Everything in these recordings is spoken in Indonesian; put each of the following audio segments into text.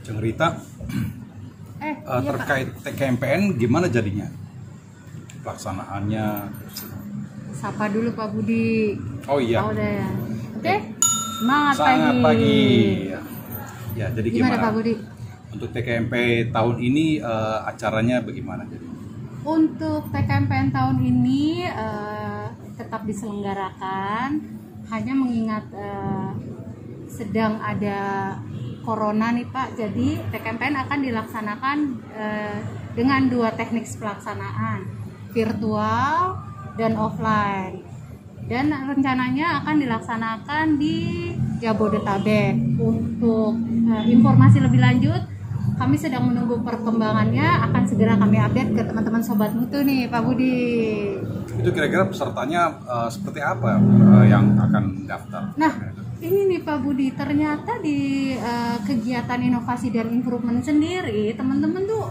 Ceng Rita, Iya, terkait TKMPN gimana jadinya pelaksanaannya? Sapa dulu Pak Budi. Oh iya. Oh, udah ya. Oke. Semangat Sangat pagi. Ya, jadi Gimana gimana Pak Budi? untuk TKMP tahun ini acaranya bagaimana jadi? Untuk TKMPN tahun ini tetap diselenggarakan, hanya mengingat sedang ada corona nih Pak. Jadi TKMPN akan dilaksanakan dengan dua teknik pelaksanaan, virtual dan offline. Dan rencananya akan dilaksanakan di Jabodetabek. Untuk informasi lebih lanjut, kami sedang menunggu perkembangannya, akan segera kami update ke teman-teman Sobat Mutu nih Pak Budi. Itu kira-kira pesertanya seperti apa yang akan daftar? Nah, ini nih Pak Budi, ternyata di kegiatan inovasi dan improvement sendiri, teman-teman tuh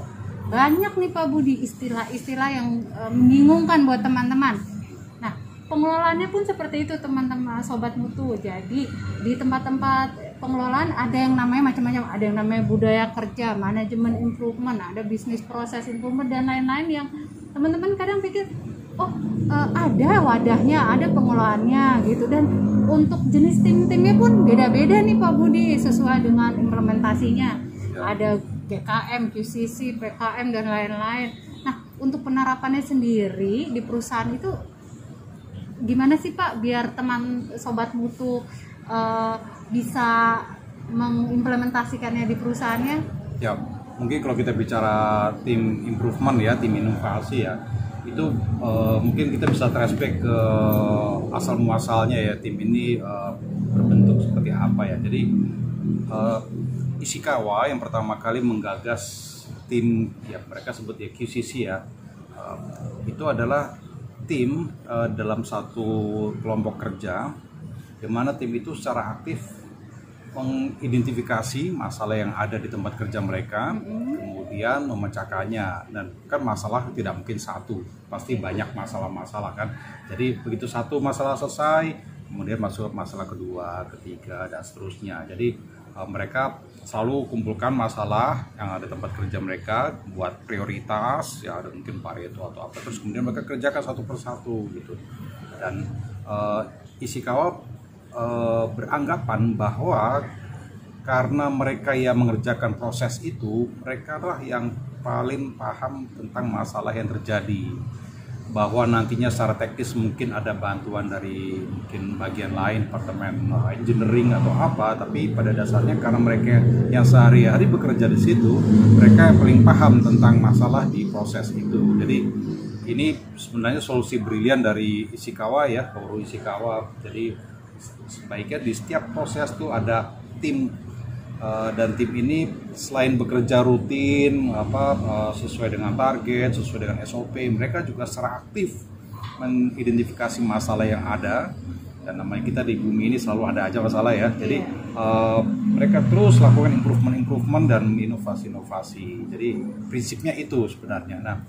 banyak nih Pak Budi istilah-istilah yang membingungkan buat teman-teman. Nah, pengelolaannya pun seperti itu teman-teman Sobat Mutu. Jadi di tempat-tempat pengelolaan ada yang namanya macam-macam, ada yang namanya budaya kerja, manajemen improvement, ada bisnis proses improvement dan lain-lain yang teman-teman kadang pikir ada wadahnya, ada pengelolaannya gitu. Dan untuk jenis tim-timnya pun beda-beda nih Pak Budi sesuai dengan implementasinya. Ada GKM, QCC, PKM dan lain-lain. Nah, untuk penerapannya sendiri di perusahaan itu gimana sih Pak biar teman Sobat Mutu bisa mengimplementasikannya di perusahaannya? Ya, mungkin kalau kita bicara tim improvement ya, tim inovasi ya, itu mungkin kita bisa flashback ke asal muasalnya ya, tim ini berbentuk seperti apa ya. Jadi Ishikawa yang pertama kali menggagas tim, ya mereka sebut ya QCC ya, itu adalah tim dalam satu kelompok kerja, di mana tim itu secara aktif mengidentifikasi masalah yang ada di tempat kerja mereka, kemudian memecahkannya. Dan kan masalah tidak mungkin satu, pasti banyak masalah-masalah kan. Jadi begitu satu masalah selesai, kemudian masuk masalah kedua, ketiga, dan seterusnya. Jadi mereka selalu kumpulkan masalah yang ada di tempat kerja mereka, buat prioritas, ya ada mungkin Pareto atau apa, terus kemudian mereka kerjakan satu persatu gitu. Dan Ishikawa beranggapan bahwa karena mereka yang mengerjakan proses itu, mereka lah yang paling paham tentang masalah yang terjadi. Bahwa nantinya secara teknis mungkin ada bantuan dari mungkin bagian lain, departemen engineering atau apa, tapi pada dasarnya karena mereka yang sehari-hari bekerja di situ, mereka yang paling paham tentang masalah di proses itu. Jadi ini sebenarnya solusi brilian dari Ishikawa ya, Toru Ishikawa. Jadi sebaiknya di setiap proses tuh ada tim, dan tim ini selain bekerja rutin sesuai dengan target, sesuai dengan SOP, mereka juga secara aktif mengidentifikasi masalah yang ada. Dan namanya kita di bumi ini selalu ada aja masalah ya. Jadi mereka terus lakukan improvement dan inovasi-inovasi. Jadi prinsipnya itu sebenarnya. Nah,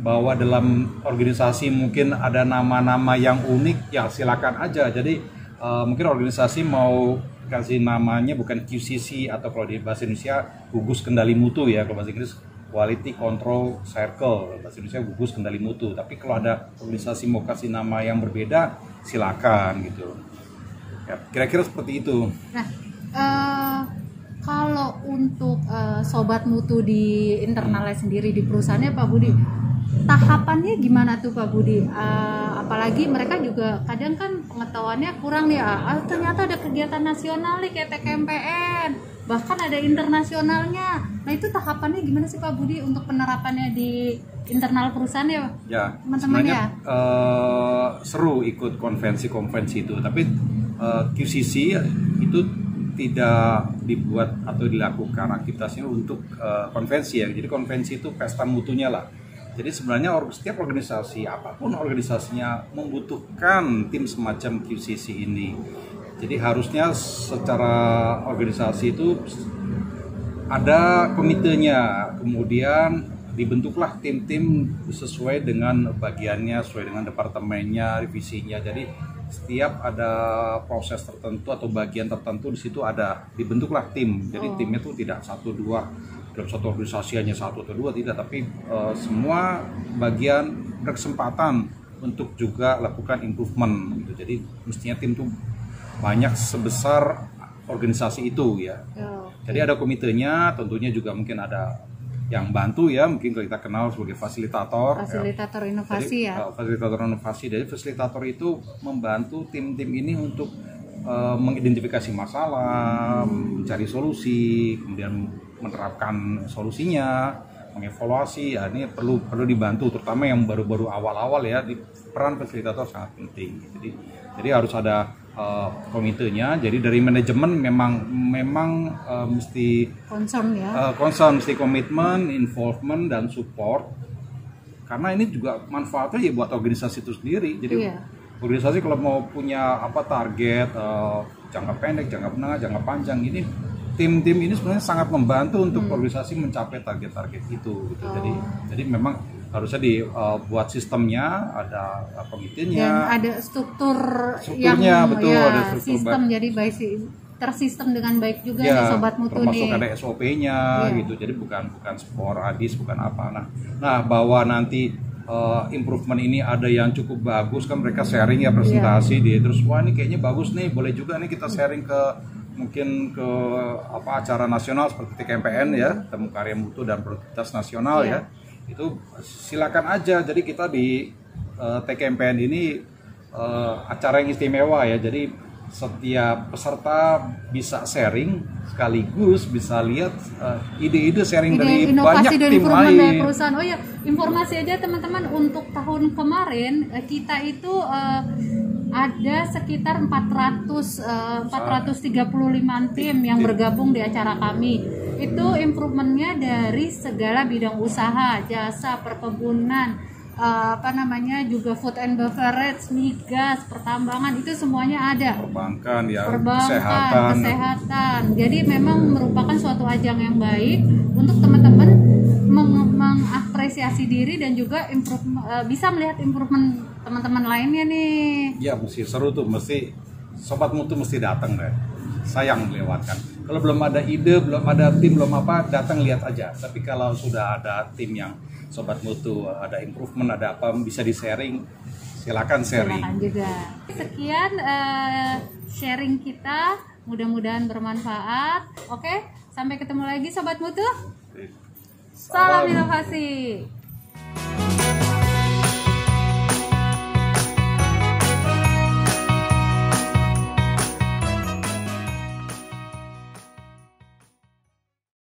bahwa dalam organisasi mungkin ada nama-nama yang unik, ya silakan aja. Jadi mungkin organisasi mau kasih namanya bukan QCC atau kalau di bahasa Indonesia gugus kendali mutu ya, kalau bahasa Inggris Quality Control Circle, bahasa Indonesia gugus kendali mutu. Tapi kalau ada organisasi mau kasih nama yang berbeda, silakan gitu ya, kira-kira seperti itu. Nah, kalau untuk Sobat Mutu di internalnya sendiri di perusahaannya Pak Budi, tahapannya gimana tuh Pak Budi? Apalagi mereka juga kadang kan pengetahuannya kurang nih, ternyata ada kegiatan nasional nih kayak TKMPN, bahkan ada internasionalnya. Nah, itu tahapannya gimana sih Pak Budi untuk penerapannya di internal perusahaan ya teman-teman ya? Seru ikut konvensi-konvensi itu, tapi QCC itu tidak dibuat atau dilakukan aktivitasnya untuk konvensi ya. Jadi konvensi itu pesta mutunya lah. Jadi sebenarnya setiap organisasi, apapun organisasinya, membutuhkan tim semacam QCC ini. Jadi harusnya secara organisasi itu ada komitenya, kemudian dibentuklah tim-tim sesuai dengan bagiannya, sesuai dengan departemennya, revisinya. Jadi setiap ada proses tertentu atau bagian tertentu di situ ada dibentuklah tim. Jadi timnya tuh tidak satu dua dalam satu organisasi hanya satu atau dua, tidak, tapi semua bagian berkesempatan untuk juga lakukan improvement gitu. Jadi mestinya tim tuh banyak sebesar organisasi itu ya. Jadi ada komitenya, tentunya juga mungkin ada yang bantu ya, mungkin kita kenal sebagai fasilitator ya. Inovasi. Jadi, fasilitator inovasi. Jadi fasilitator itu membantu tim-tim ini untuk mengidentifikasi masalah, mencari solusi, kemudian menerapkan solusinya, mengevaluasi. Ya ini perlu dibantu, terutama yang baru-baru awal-awal ya. Peran fasilitator sangat penting. Jadi harus ada komitenya. Jadi dari manajemen memang mesti concern ya. Mesti komitmen, involvement dan support. Karena ini juga manfaatnya ya buat organisasi itu sendiri. Jadi organisasi kalau mau punya target jangka pendek, jangka menengah, jangka panjang, ini tim-tim ini sebenarnya sangat membantu untuk organisasi mencapai target-target itu gitu. Jadi memang harusnya dibuat sistemnya, ada komitenya, dan ada strukturnya, ada struktur sistem, jadi baik tersistem dengan baik juga nih Sobat Mutu termasuk nih. Ada SOP-nya gitu, jadi bukan sporadis, bukan apa. Nah bahwa nanti improvement ini ada yang cukup bagus kan, mereka sharing ya, presentasi dia, terus wah ini kayaknya bagus nih, boleh juga nih kita sharing mungkin ke acara nasional seperti TKMPN ya, Temu Karya Mutu dan Produktivitas Nasional ya. Itu silakan aja. Jadi kita di TKMPN ini acara yang istimewa ya. Jadi setiap peserta bisa sharing sekaligus bisa lihat ide-ide sharing dari banyak tim lain. Dari perusahaan. Oh ya, informasi aja teman-teman, untuk tahun kemarin kita itu ada sekitar 435 tim yang bergabung di acara kami. Itu improvementnya dari segala bidang usaha, jasa, perkebunan, juga food and beverage, migas, pertambangan, itu semuanya ada. Perbankan, kesehatan. Jadi memang merupakan suatu ajang yang baik untuk teman-teman mengapresiasi diri dan juga bisa melihat improvement teman-teman lainnya nih. Ya mesti seru tuh, mesti Sobat Mutu mesti datang deh. Sayang melewatkan. Kalau belum ada ide, belum ada tim, belum apa, datang lihat aja. Tapi kalau sudah ada tim yang Sobat Mutu, ada improvement, ada apa, bisa di-sharing, silakan sharing. Silakan juga. Sekian sharing kita, mudah-mudahan bermanfaat. Oke, sampai ketemu lagi Sobat Mutu. Salam inovasi.